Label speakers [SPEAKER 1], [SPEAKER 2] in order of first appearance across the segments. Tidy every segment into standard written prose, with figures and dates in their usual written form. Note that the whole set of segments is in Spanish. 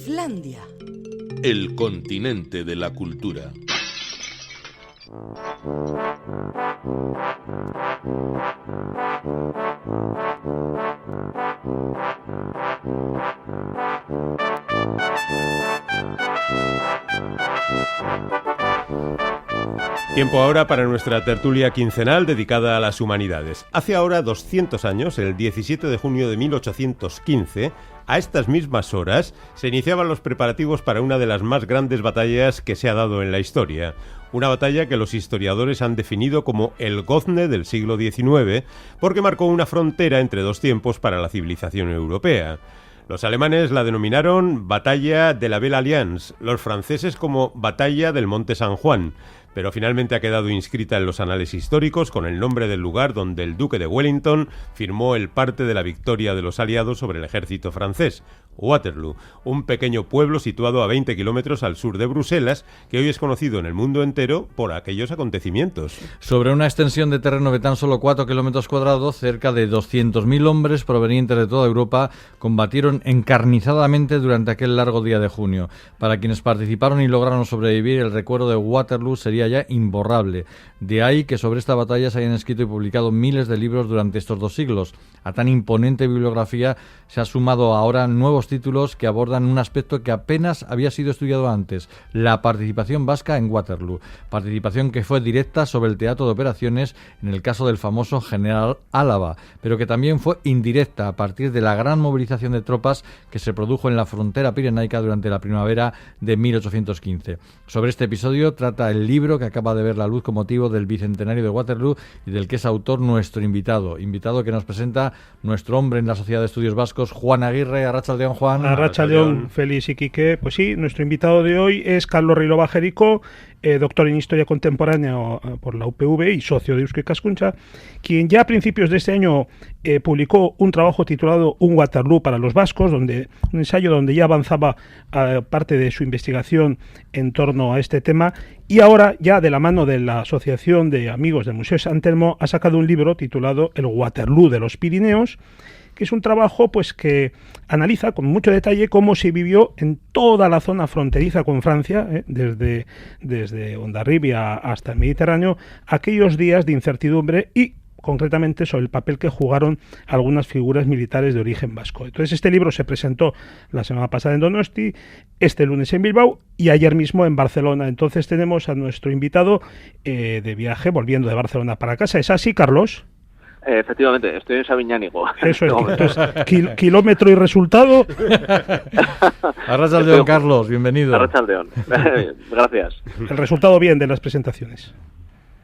[SPEAKER 1] Islandia.
[SPEAKER 2] El continente de la cultura.
[SPEAKER 3] Tiempo ahora para nuestra tertulia quincenal dedicada a las humanidades. Hace ahora 200 años, el 17 de junio de 1815, a estas mismas horas, se iniciaban los preparativos para una de las más grandes batallas que se ha dado en la historia. Una batalla que los historiadores han definido como el Gozne del siglo XIX, porque marcó una frontera entre dos tiempos para la civilización europea. Los alemanes la denominaron Batalla de la Belle Alliance, los franceses como Batalla del Monte San Juan, pero finalmente ha quedado inscrita en los anales históricos con el nombre del lugar donde el duque de Wellington firmó el parte de la victoria de los aliados sobre el ejército francés, Waterloo, un pequeño pueblo situado a 20 kilómetros al sur de Bruselas, que hoy es conocido en el mundo entero por aquellos acontecimientos.
[SPEAKER 4] Sobre una extensión de terreno de tan solo 4 kilómetros cuadrados, cerca de 200.000 hombres provenientes de toda Europa combatieron encarnizadamente durante aquel largo día de junio. Para quienes participaron y lograron sobrevivir, el recuerdo de Waterloo sería ya imborrable. De ahí que sobre esta batalla se hayan escrito y publicado miles de libros durante estos 2 siglos. A tan imponente bibliografía se ha sumado ahora nuevos títulos que abordan un aspecto que apenas había sido estudiado antes: la participación vasca en Waterloo. Participación que fue directa sobre el teatro de operaciones en el caso del famoso general Álava, pero que también fue indirecta a partir de la gran movilización de tropas que se produjo en la frontera pirenaica durante la primavera de 1815. Sobre este episodio trata el libro que acaba de ver la luz con motivo del bicentenario de Waterloo y del que es autor nuestro invitado que nos presenta nuestro hombre en la Sociedad de Estudios Vascos, Juan Aguirre. Arratsaldeon, Juan.
[SPEAKER 5] Arratsaldeon, Félix y Quique. Pues sí, nuestro invitado de hoy es Carlos Rilova Jerico, doctor en Historia Contemporánea por la UPV y socio de Eusko Ikaskuntza, quien ya a principios de este año publicó un trabajo titulado Un Waterloo para los vascos, un ensayo donde ya avanzaba parte de su investigación en torno a este tema, y ahora ya de la mano de la Asociación de Amigos del Museo San Telmo ha sacado un libro titulado El Waterloo de los Pirineos, que es un trabajo pues que analiza con mucho detalle cómo se vivió en toda la zona fronteriza con Francia, desde Hondarribia hasta el Mediterráneo, aquellos días de incertidumbre y concretamente sobre el papel que jugaron algunas figuras militares de origen vasco. Entonces este libro se presentó la semana pasada en Donosti, este lunes en Bilbao y ayer mismo en Barcelona. Entonces tenemos a nuestro invitado de viaje volviendo de Barcelona para casa. ¿Es así, Carlos?
[SPEAKER 6] Efectivamente, estoy en Sabiñánigo.
[SPEAKER 5] Eso es, entonces, kilómetro y resultado.
[SPEAKER 4] Arratsaldeon, Carlos, bienvenido.
[SPEAKER 6] Arratsaldeon, gracias.
[SPEAKER 5] El resultado bien de las presentaciones.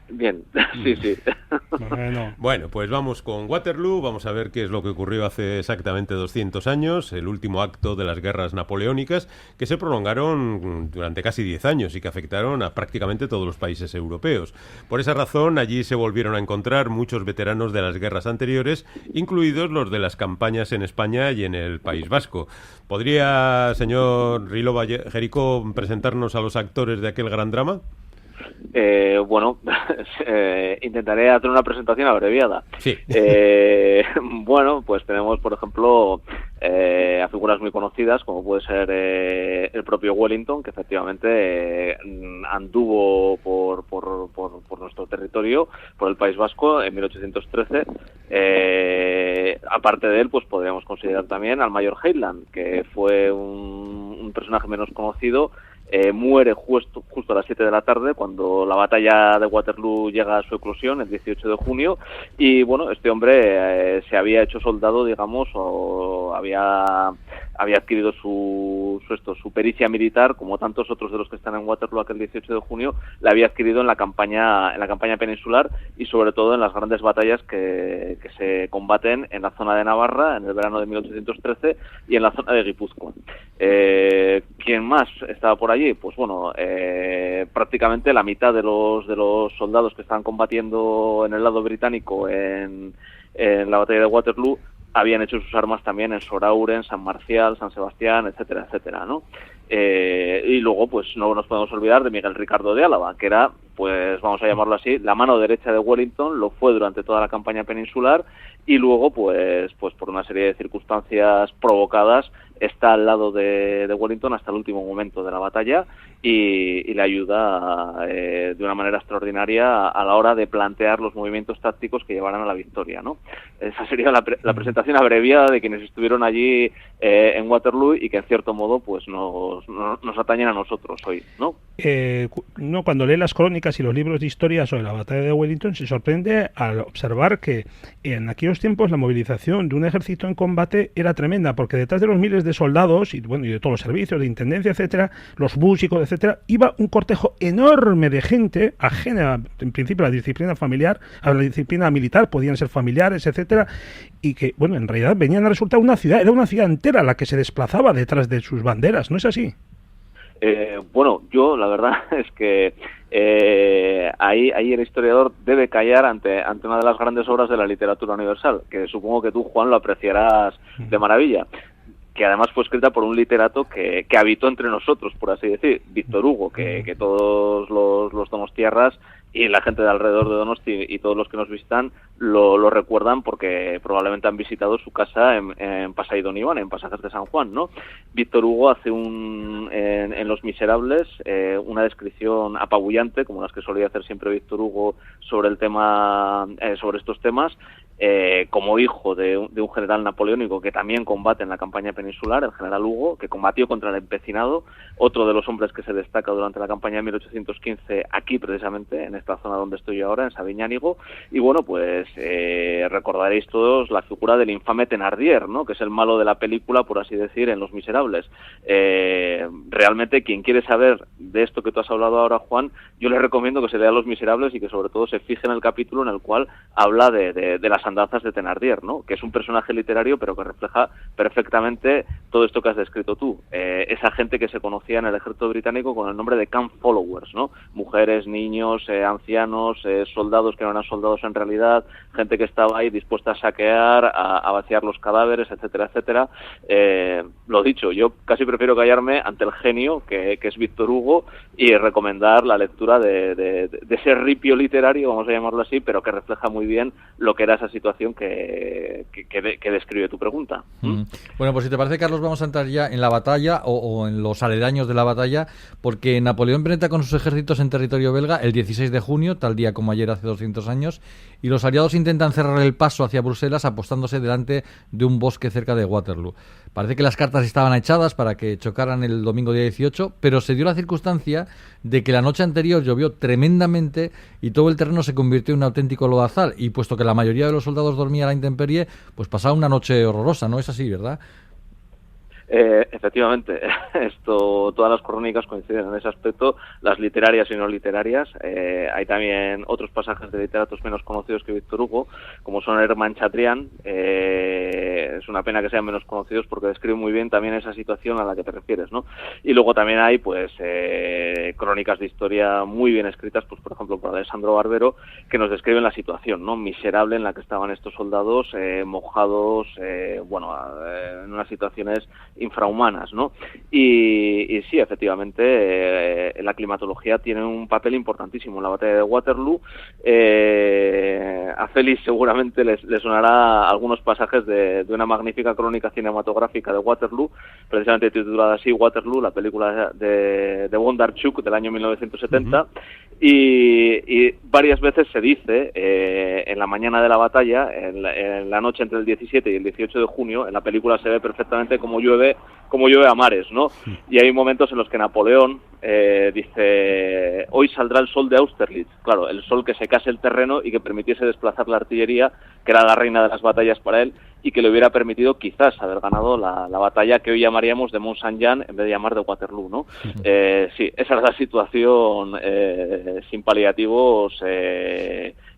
[SPEAKER 6] Bien, sí.
[SPEAKER 3] Bueno, pues vamos con Waterloo, vamos a ver qué es lo que ocurrió hace exactamente 200 años, el último acto de las guerras napoleónicas, que se prolongaron durante casi 10 años y que afectaron a prácticamente todos los países europeos. Por esa razón, allí se volvieron a encontrar muchos veteranos de las guerras anteriores, incluidos los de las campañas en España y en el País Vasco. ¿Podría, señor Rilova Jerico, presentarnos a los actores de aquel gran drama?
[SPEAKER 6] Intentaré hacer una presentación abreviada.
[SPEAKER 3] Sí.
[SPEAKER 6] Bueno, pues tenemos, por ejemplo, a figuras muy conocidas, como puede ser el propio Wellington, que efectivamente anduvo por nuestro territorio, por el País Vasco, en 1813. Aparte de él, pues podríamos considerar también al mayor Heitland, que fue un personaje menos conocido. Muere justo a las 7 de la tarde cuando la batalla de Waterloo llega a su eclosión el 18 de junio y bueno, este hombre se había hecho soldado, digamos, o había adquirido su pericia militar, como tantos otros de los que están en Waterloo aquel 18 de junio, la había adquirido en la campaña peninsular y sobre todo en las grandes batallas que se combaten en la zona de Navarra en el verano de 1813 y en la zona de Guipúzcoa. ¿Quién más estaba por allí? Pues bueno, prácticamente la mitad de los soldados que estaban combatiendo en el lado británico en la batalla de Waterloo habían hecho sus armas también en Sorauren, San Marcial, San Sebastián, etcétera, etcétera, ¿no? Y luego, pues no nos podemos olvidar de Miguel Ricardo de Álava, que era, pues vamos a llamarlo así, la mano derecha de Wellington, lo fue durante toda la campaña peninsular y luego, pues por una serie de circunstancias provocadas, está al lado de Wellington hasta el último momento de la batalla y le ayuda de una manera extraordinaria a la hora de plantear los movimientos tácticos que llevarán a la victoria, ¿no? Esa sería la presentación abreviada de quienes estuvieron allí en Waterloo y que en cierto modo pues nos atañen a nosotros hoy, ¿no?
[SPEAKER 5] Uno cuando lee las crónicas y los libros de historia sobre la batalla de Wellington se sorprende al observar que en aquellos tiempos la movilización de un ejército en combate era tremenda, porque detrás de los miles de soldados y de todos los servicios, de intendencia, etcétera, los músicos, etcétera, iba un cortejo enorme de gente ajena, en principio, a la disciplina familiar, a la disciplina militar, podían ser familiares, etcétera, y que, bueno, en realidad venían a resultar una ciudad, era una ciudad entera la que se desplazaba detrás de sus banderas, ¿no es así?
[SPEAKER 6] Bueno, yo la verdad es que ahí el historiador debe callar ante una de las grandes obras de la literatura universal, que supongo que tú, Juan, lo apreciarás de maravilla, que además fue escrita por un literato que habitó entre nosotros, por así decir, Víctor Hugo, que todos los donostiarras y la gente de alrededor de Donosti y todos los que nos visitan lo recuerdan porque probablemente han visitado su casa en Pasai Don Iván, en Pasajes de San Juan, ¿no? Víctor Hugo hace en Los Miserables una descripción apabullante, como las que solía hacer siempre Víctor Hugo sobre estos temas, como hijo de un general napoleónico que también combate en la campaña peninsular, el general Hugo, que combatió contra el empecinado, otro de los hombres que se destaca durante la campaña de 1815 aquí precisamente, en esta zona donde estoy yo ahora, en Sabiñánigo, y bueno, pues recordaréis todos la figura del infame Thenardier, ¿no?, que es el malo de la película, por así decir, en Los Miserables. Realmente, quien quiere saber de esto que tú has hablado ahora, Juan, yo le recomiendo que se lea Los Miserables y que sobre todo se fije en el capítulo en el cual habla de las andanzas de Thenardier, ¿no?, que es un personaje literario pero que refleja perfectamente todo esto que has descrito tú, esa gente que se conocía en el ejército británico con el nombre de camp followers, ¿no?, mujeres, niños, ancianos, soldados que no eran soldados en realidad, gente que estaba ahí dispuesta a saquear, a vaciar los cadáveres, etcétera, etcétera. Lo dicho, yo casi prefiero callarme ante el genio que es Víctor Hugo y recomendar la lectura de ese ripio literario, vamos a llamarlo así, pero que refleja muy bien lo que era esa situación que describe tu pregunta.
[SPEAKER 4] Bueno, pues si te parece, Carlos, vamos a entrar ya en la batalla o en los aledaños de la batalla, porque Napoleón penetra con sus ejércitos en territorio belga el 16 de junio, tal día como ayer hace 200 años, y los aliados intentan cerrar el paso hacia Bruselas apostándose delante de un bosque cerca de Waterloo. Parece que las cartas estaban echadas para que chocaran el domingo día 18, pero se dio la circunstancia de que la noche anterior llovió tremendamente y todo el terreno se convirtió en un auténtico lodazal, y puesto que la mayoría de los soldados dormía a la intemperie, pues pasaba una noche horrorosa, ¿no es así, verdad?
[SPEAKER 6] Efectivamente, todas las crónicas coinciden en ese aspecto, las literarias y no literarias. Hay también otros pasajes de literatos menos conocidos que Víctor Hugo, como son Hermann Chatrian. Es una pena que sean menos conocidos porque describen muy bien también esa situación a la que te refieres, ¿no? Y luego también hay pues crónicas de historia muy bien escritas, pues por ejemplo por Alessandro Barbero, que nos describen la situación, ¿no?, miserable en la que estaban estos soldados, mojados, en unas situaciones infrahumanas, ¿no? Y sí, efectivamente, la climatología tiene un papel importantísimo en la batalla de Waterloo. A Félix seguramente le sonará algunos pasajes de una magnífica crónica cinematográfica de Waterloo, precisamente titulada así, Waterloo, la película de Bondarchuk del año 1970, y varias veces se dice, en la mañana de la batalla, en la noche entre el 17 y el 18 de junio, en la película se ve perfectamente cómo llueve a mares, ¿no? Y hay momentos en los que Napoleón dice: hoy saldrá el sol de Austerlitz. Claro, el sol que secase el terreno y que permitiese desplazar la artillería, que era la reina de las batallas para él, y que le hubiera permitido quizás haber ganado la batalla que hoy llamaríamos de Mont Saint-Jean en vez de llamar de Waterloo, ¿no? Sí, esa es la situación sin paliativos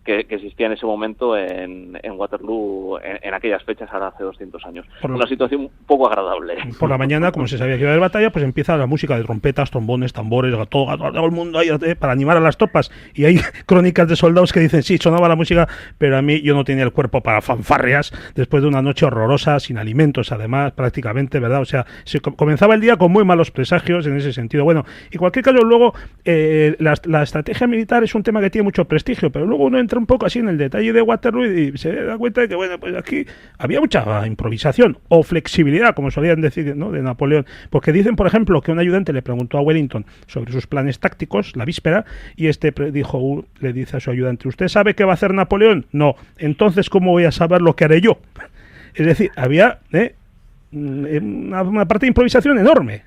[SPEAKER 6] que existía en ese momento en Waterloo en aquellas fechas, ahora hace 200 años. Una situación poco agradable.
[SPEAKER 5] Por la mañana, como se sabía que iba a haber batalla, pues empieza la música de trompetas, trombones, tambores, todo el mundo ahí para animar a las tropas. Y hay crónicas de soldados que dicen: sí, sonaba la música, pero a mí yo no tenía el cuerpo para fanfarrias después de una noche horrorosa, sin alimentos además, prácticamente, ¿verdad? O sea, se comenzaba el día con muy malos presagios en ese sentido. Bueno, en cualquier caso, luego la estrategia militar es un tema que tiene mucho prestigio, pero luego uno entra entra un poco así en el detalle de Waterloo y se da cuenta de que, bueno, pues aquí había mucha improvisación o flexibilidad, como solían decir, ¿no?, de Napoleón. Porque dicen, por ejemplo, que un ayudante le preguntó a Wellington sobre sus planes tácticos la víspera y le dice a su ayudante: ¿usted sabe qué va a hacer Napoleón? No. Entonces, ¿cómo voy a saber lo que haré yo? Es decir, había una parte de improvisación enorme.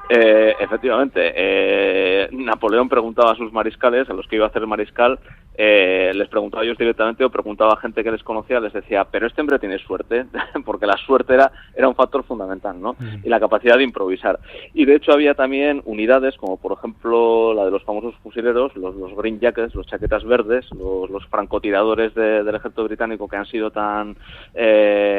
[SPEAKER 6] Efectivamente, Napoleón preguntaba a sus mariscales, a los que iba a hacer el mariscal, les preguntaba a ellos directamente o preguntaba a gente que les conocía, les decía, pero este hombre tiene suerte, porque la suerte era un factor fundamental, ¿no? Y la capacidad de improvisar. Y de hecho había también unidades, como por ejemplo la de los famosos fusileros, los Green Jackets, los chaquetas verdes, los francotiradores del ejército británico, que han sido tan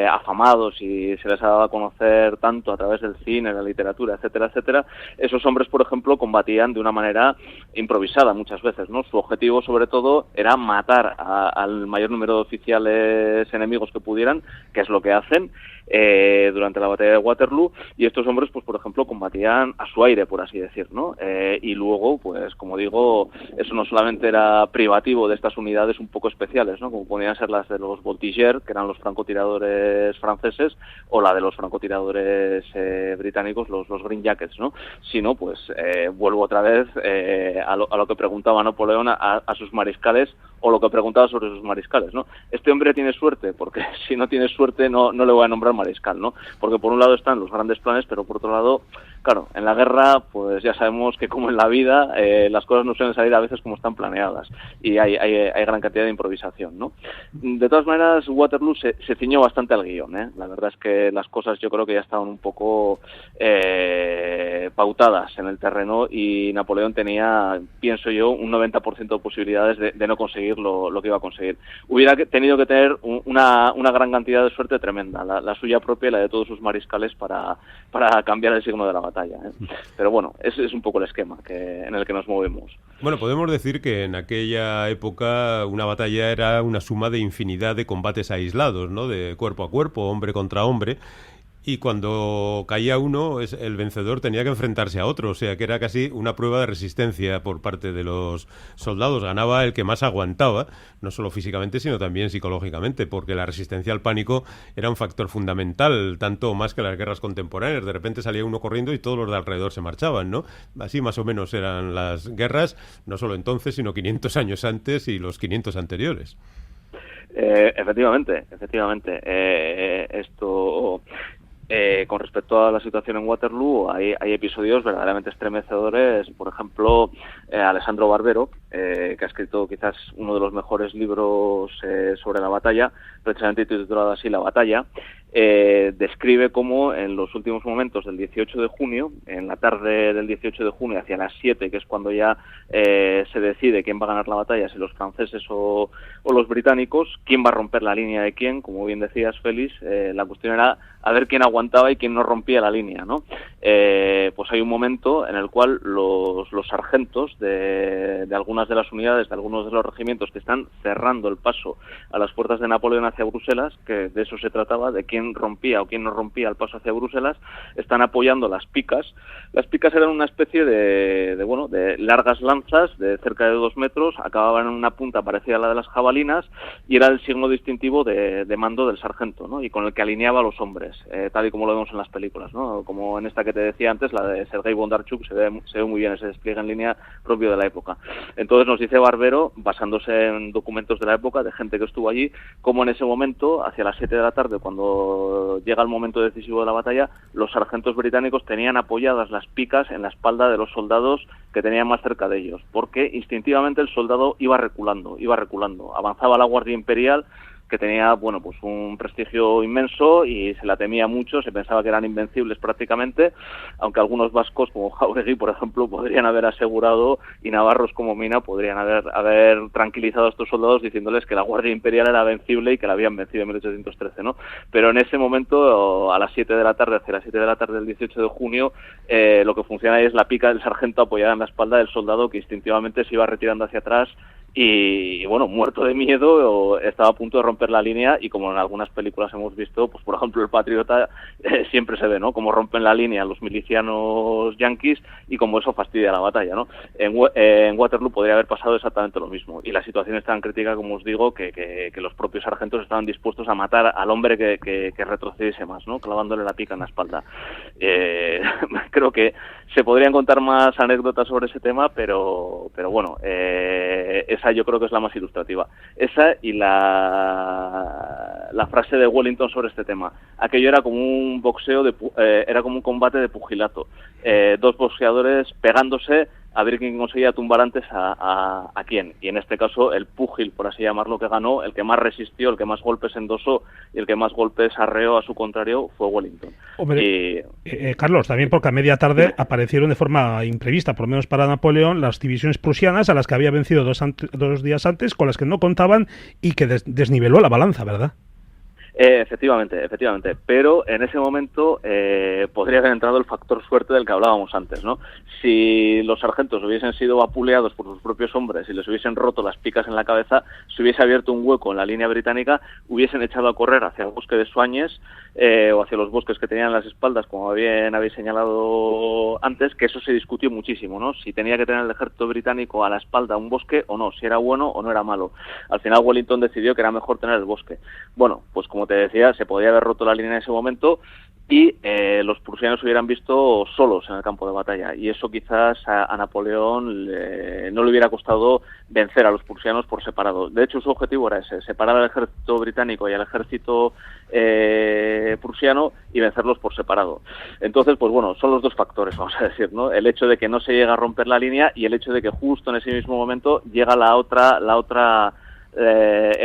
[SPEAKER 6] afamados y se les ha dado a conocer tanto a través del cine, la literatura, etcétera, etcétera. Esos hombres, por ejemplo, combatían de una manera improvisada muchas veces, ¿no? Su objetivo, sobre todo, era matar al mayor número de oficiales enemigos que pudieran, que es lo que hacen durante la batalla de Waterloo, y estos hombres, pues por ejemplo, combatían a su aire, por así decir, ¿no? Y luego, pues como digo, eso no solamente era privativo de estas unidades un poco especiales, ¿no?, como podían ser las de los Voltigeurs, que eran los francotiradores franceses, o la de los francotiradores británicos, los Green Jackets, ¿no? Sino, pues, vuelvo otra vez a lo que preguntaba Napoleón a sus mariscales, o lo que preguntaba sobre sus mariscales, ¿no? Este hombre tiene suerte, porque si no tiene suerte no le voy a nombrar mariscal, ¿no? Porque por un lado están los grandes planes, pero por otro lado, claro, en la guerra, pues ya sabemos que como en la vida, las cosas no suelen salir a veces como están planeadas, y hay gran cantidad de improvisación, ¿no? De todas maneras, Waterloo se ciñó bastante al guión, ¿eh? La verdad es que las cosas yo creo que ya estaban un poco pautadas en el terreno, y Napoleón tenía, pienso yo, un 90% de posibilidades de no conseguir lo que iba a conseguir. Hubiera tenido que tener una gran cantidad de suerte tremenda, la suya propia y la de todos sus mariscales, para cambiar el signo de la batalla, ¿eh? Pero bueno, ese es un poco el esquema en el que nos movemos.
[SPEAKER 3] Bueno, podemos decir que en aquella época una batalla era una suma de infinidad de combates aislados, ¿no?, de cuerpo a cuerpo, hombre contra hombre. Y cuando caía uno, el vencedor tenía que enfrentarse a otro, o sea que era casi una prueba de resistencia por parte de los soldados. Ganaba el que más aguantaba, no solo físicamente, sino también psicológicamente, porque la resistencia al pánico era un factor fundamental, tanto más que las guerras contemporáneas. De repente salía uno corriendo y todos los de alrededor se marchaban, ¿no? Así más o menos eran las guerras, no solo entonces, sino 500 años antes y los 500 anteriores.
[SPEAKER 6] Efectivamente. Esto... con respecto a la situación en Waterloo, hay episodios verdaderamente estremecedores. Por ejemplo, Alessandro Barbero, que ha escrito quizás uno de los mejores libros sobre la batalla, precisamente titulado así La batalla, describe cómo en los últimos momentos del 18 de junio, en la tarde del 18 de junio, hacia las 7, que es cuando ya se decide quién va a ganar la batalla, si los franceses o los británicos, quién va a romper la línea de quién, como bien decías, Félix, la cuestión era a ver quién aguantaba y quién no rompía la línea, ¿no? Pues hay un momento en el cual los sargentos de algunas de las unidades, de algunos de los regimientos que están cerrando el paso a las puertas de Napoleón hacia Bruselas, que de eso se trataba, de quién rompía o quién no rompía el paso hacia Bruselas, están apoyando las picas. Las picas eran una especie de largas lanzas de cerca de 2 metros, acababan en una punta parecida a la de las jabalinas, y era el signo distintivo de mando del sargento, ¿no?, y con el que alineaba a los hombres, tal y como lo vemos en las películas, ¿no? Como en esta que te decía antes, la de Sergei Bondarchuk, se ve muy bien ese despliegue en línea propio de la época. Entonces nos dice Barbero, basándose en documentos de la época, de gente que estuvo allí, como en ese momento, hacia las 7 de la tarde, cuando llega el momento decisivo de la batalla, los sargentos británicos tenían apoyadas las picas en la espalda de los soldados que tenían más cerca de ellos, porque instintivamente el soldado iba reculando, avanzaba la Guardia Imperial, que tenía, bueno, pues un prestigio inmenso y se la temía mucho, se pensaba que eran invencibles prácticamente, aunque algunos vascos como Jauregui, por ejemplo, podrían haber asegurado, y navarros como Mina podrían haber tranquilizado a estos soldados diciéndoles que la Guardia Imperial era vencible y que la habían vencido en 1813, ¿no? Pero en ese momento, a las 7 de la tarde, hacia las 7 de la tarde del 18 de junio, lo que funciona ahí es la pica del sargento apoyada en la espalda del soldado, que instintivamente se iba retirando hacia atrás y bueno, muerto de miedo, estaba a punto de romper la línea, y como en algunas películas hemos visto, pues por ejemplo El Patriota, siempre se ve, ¿no?, cómo rompen la línea los milicianos yanquis y cómo eso fastidia la batalla, ¿no? En Waterloo podría haber pasado exactamente lo mismo, y la situación es tan crítica, como os digo, que los propios sargentos estaban dispuestos a matar al hombre que retrocediese más, ¿no?, clavándole la pica en la espalda. Creo que se podrían contar más anécdotas sobre ese tema, pero bueno, esa yo creo que es la más ilustrativa. Esa y la frase de Wellington sobre este tema. Aquello era como un boxeo, era como un combate de pugilato. Dos boxeadores pegándose a ver quién conseguía tumbar antes a quién. Y en este caso, el púgil, por así llamarlo, que ganó, el que más resistió, el que más golpes endosó y el que más golpes arreó a su contrario fue Wellington.
[SPEAKER 5] Hombre, Carlos, también porque a media tarde aparecieron de forma imprevista, por lo menos para Napoleón, las divisiones prusianas a las que había vencido dos días antes, con las que no contaban, y que desniveló la balanza, ¿verdad?
[SPEAKER 6] Efectivamente, pero en ese momento podría haber entrado el factor suerte del que hablábamos antes, ¿no? Si los sargentos hubiesen sido vapuleados por sus propios hombres y les hubiesen roto las picas en la cabeza, se hubiese abierto un hueco en la línea británica, hubiesen echado a correr hacia el bosque de Soignes, o hacia los bosques que tenían en las espaldas, como bien habéis señalado antes, que eso se discutió muchísimo, ¿no? Si tenía que tener el ejército británico a la espalda un bosque o no, si era bueno o no era malo. Al final Wellington decidió que era mejor tener el bosque. Bueno, pues como te decía, se podía haber roto la línea en ese momento y los prusianos se hubieran visto solos en el campo de batalla, y eso quizás a Napoleón no le hubiera costado vencer a los prusianos por separado. De hecho, su objetivo era ese, separar al ejército británico y al ejército prusiano y vencerlos por separado. Entonces, pues bueno, son los dos factores, vamos a decir, ¿no? El hecho de que no se llega a romper la línea y el hecho de que justo en ese mismo momento llega el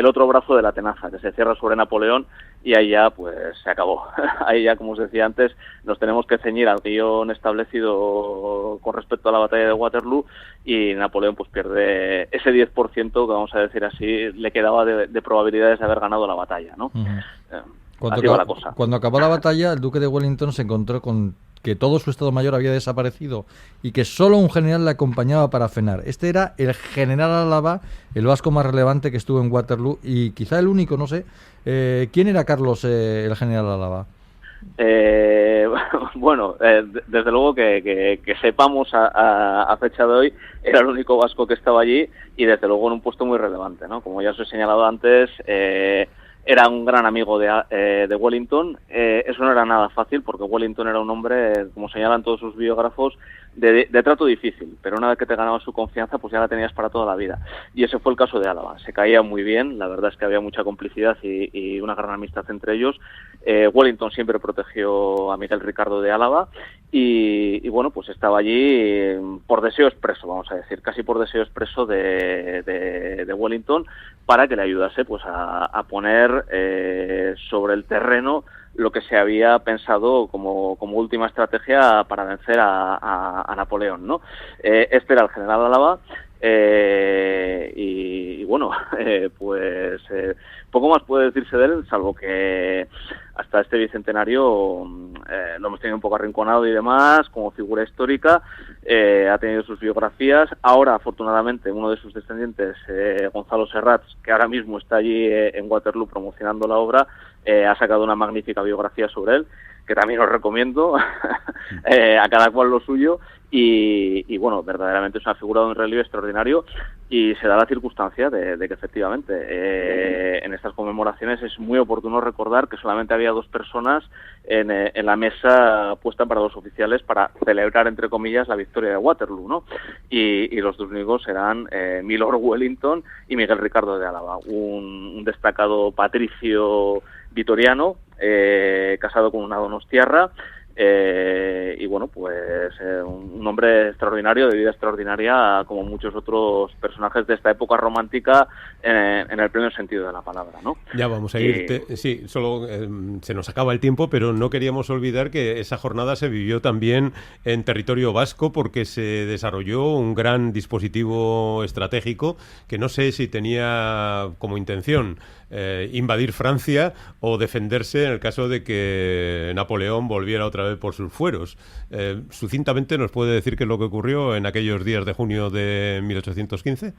[SPEAKER 6] otro brazo de la tenaza, que se cierra sobre Napoleón, y ahí ya pues se acabó. Ahí ya, como os decía antes, nos tenemos que ceñir al guión establecido con respecto a la batalla de Waterloo, y Napoleón pues pierde ese 10% que, vamos a decir así, le quedaba de probabilidades de haber ganado la batalla, ¿no? Así va la cosa.
[SPEAKER 4] Cuando acabó la batalla, el duque de Wellington se encontró con que todo su Estado Mayor había desaparecido y que solo un general le acompañaba para frenar. Este era el general Álava, el vasco más relevante que estuvo en Waterloo, y quizá el único, no sé. ¿Quién era, Carlos, el general Álava?
[SPEAKER 6] Bueno, desde luego que sepamos a fecha de hoy, era el único vasco que estaba allí, y desde luego en un puesto muy relevante, ¿no? Como ya os he señalado antes, era un gran amigo de Wellington. Eso no era nada fácil, porque Wellington era un hombre, como señalan todos sus biógrafos, de trato difícil, pero una vez que te ganaba su confianza, pues ya la tenías para toda la vida. Y ese fue el caso de Álava. Se caía muy bien, la verdad es que había mucha complicidad y una gran amistad entre ellos. Wellington siempre protegió a Miguel Ricardo de Álava, y bueno, pues estaba allí por deseo expreso, vamos a decir, casi por deseo expreso de Wellington, para que le ayudase pues a poner sobre el terreno lo que se había pensado como última estrategia para vencer a Napoleón, ¿no? Este era el general Álava, y bueno, pues poco más puede decirse de él, salvo que hasta este bicentenario lo hemos tenido un poco arrinconado y demás, como figura histórica. Ha tenido sus biografías. Ahora, afortunadamente, uno de sus descendientes, Gonzalo Serrat, que ahora mismo está allí en Waterloo promocionando la obra, ha sacado una magnífica biografía sobre él, que también os recomiendo, a cada cual lo suyo, y bueno, verdaderamente es una figura de un relieve extraordinario, y se da la circunstancia de que efectivamente en estas conmemoraciones es muy oportuno recordar que solamente había dos personas en la mesa puesta para los oficiales para celebrar, entre comillas, la victoria de Waterloo, ¿no? Y los dos únicos eran Milord Wellington y Miguel Ricardo de Álava, un destacado patricio vitoriano, casado con una donostiarra, y bueno, pues un hombre extraordinario, de vida extraordinaria, como muchos otros personajes de esta época romántica, en el pleno sentido de la palabra, ¿no?
[SPEAKER 3] Ya vamos a ir, sí, solo se nos acaba el tiempo, pero no queríamos olvidar que esa jornada se vivió también en territorio vasco, porque se desarrolló un gran dispositivo estratégico que no sé si tenía como intención invadir Francia o defenderse en el caso de que Napoleón volviera otra vez por sus fueros. Sucintamente, ¿nos puede decir qué es lo que ocurrió en aquellos días de junio de 1815?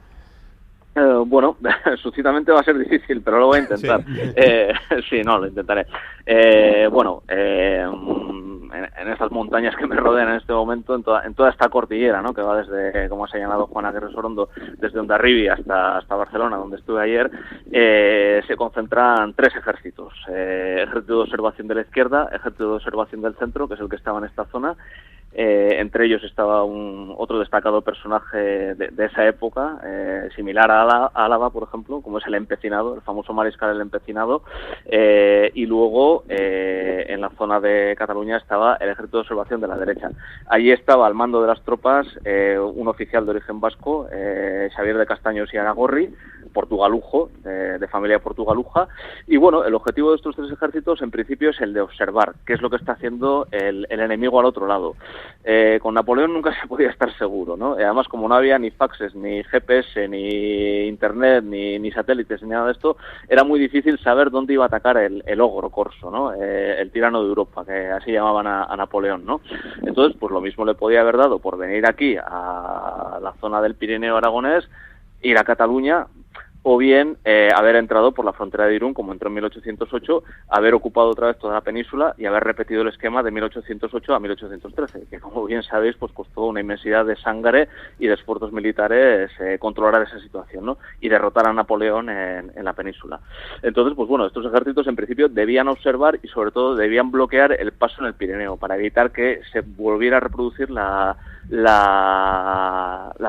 [SPEAKER 6] Bueno, sucintamente va a ser difícil, pero lo voy a intentar. Sí, no, lo intentaré. En estas montañas que me rodean en este momento, en toda esta cordillera, ¿no?, que va desde, como ha señalado Juan Aguirre Sorondo, desde Hondarribia hasta Barcelona, donde estuve ayer, se concentran 3 ejércitos. Ejército de observación de la izquierda, ejército de observación del centro, que es el que estaba en esta zona. Entre ellos estaba otro destacado personaje de esa época, similar a Álava, por ejemplo, como es el Empecinado, el famoso mariscal el Empecinado, y luego en la zona de Cataluña estaba el ejército de observación de la derecha. Allí estaba al mando de las tropas un oficial de origen vasco, Xavier de Castaños y Aragorri, portugalujo, de familia portugaluja, y bueno, el objetivo de estos 3 ejércitos en principio es el de observar qué es lo que está haciendo el enemigo al otro lado. Con Napoleón nunca se podía estar seguro, ¿no? Además, como no había ni faxes, ni GPS, ni internet, ni satélites, ni nada de esto, era muy difícil saber dónde iba a atacar el ogro corso, ¿no? El tirano de Europa, que así llamaban a Napoleón, ¿no? Entonces, pues lo mismo le podía haber dado por venir aquí a la zona del Pirineo aragonés, ir a Cataluña, o bien haber entrado por la frontera de Irún, como entró en 1808, haber ocupado otra vez toda la península y haber repetido el esquema de 1808 a 1813, que como bien sabéis, pues costó una inmensidad de sangre y de esfuerzos militares controlar esa situación, ¿no?, y derrotar a Napoleón en la península. Entonces, pues bueno, estos ejércitos en principio debían observar y sobre todo debían bloquear el paso en el Pirineo para evitar que se volviera a reproducir la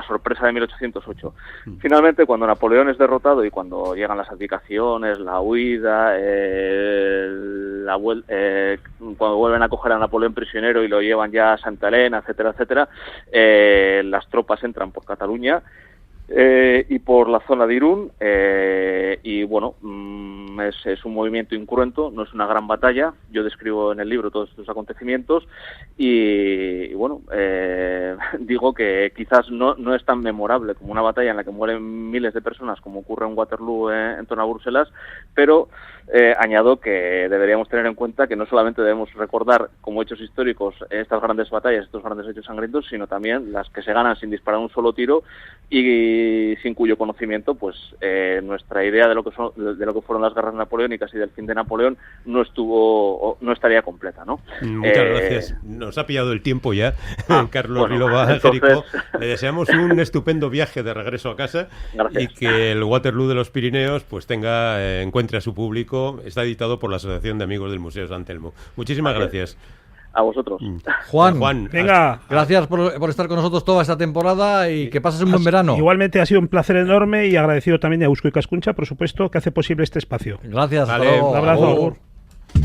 [SPEAKER 6] sorpresa de 1808. Finalmente, cuando Napoleón es derrotado y cuando llegan las abdicaciones, la huida, cuando vuelven a coger a Napoleón prisionero y lo llevan ya a Santa Elena, etcétera, etcétera, las tropas entran por Cataluña y por la zona de Irún, y bueno, es un movimiento incruento, no es una gran batalla. Yo describo en el libro todos estos acontecimientos y bueno, digo que quizás no es tan memorable como una batalla en la que mueren miles de personas como ocurre en Waterloo, en torno a Bruselas, pero añado que deberíamos tener en cuenta que no solamente debemos recordar como hechos históricos estas grandes batallas, estos grandes hechos sangrientos, sino también las que se ganan sin disparar un solo tiro y sin cuyo conocimiento, pues nuestra idea de lo que fueron las guerras napoleónicas y del fin de Napoleón no estaría completa, ¿no?
[SPEAKER 3] Muchas gracias. Nos ha pillado el tiempo ya, Carlos Rilova, Jerico. Le deseamos un estupendo viaje de regreso a casa. Gracias. Y que el Waterloo de los Pirineos pues encuentre a su público. Está editado por la Asociación de Amigos del Museo San Telmo. Muchísimas gracias.
[SPEAKER 6] A vosotros.
[SPEAKER 4] Juan,
[SPEAKER 5] venga.
[SPEAKER 4] Gracias por estar con nosotros toda esta temporada y que pases un buen verano.
[SPEAKER 5] Igualmente ha sido un placer enorme y agradecido también a Eusko Ikaskuntza, por supuesto, que hace posible este espacio.
[SPEAKER 4] Gracias.
[SPEAKER 3] Vale,
[SPEAKER 5] un abrazo.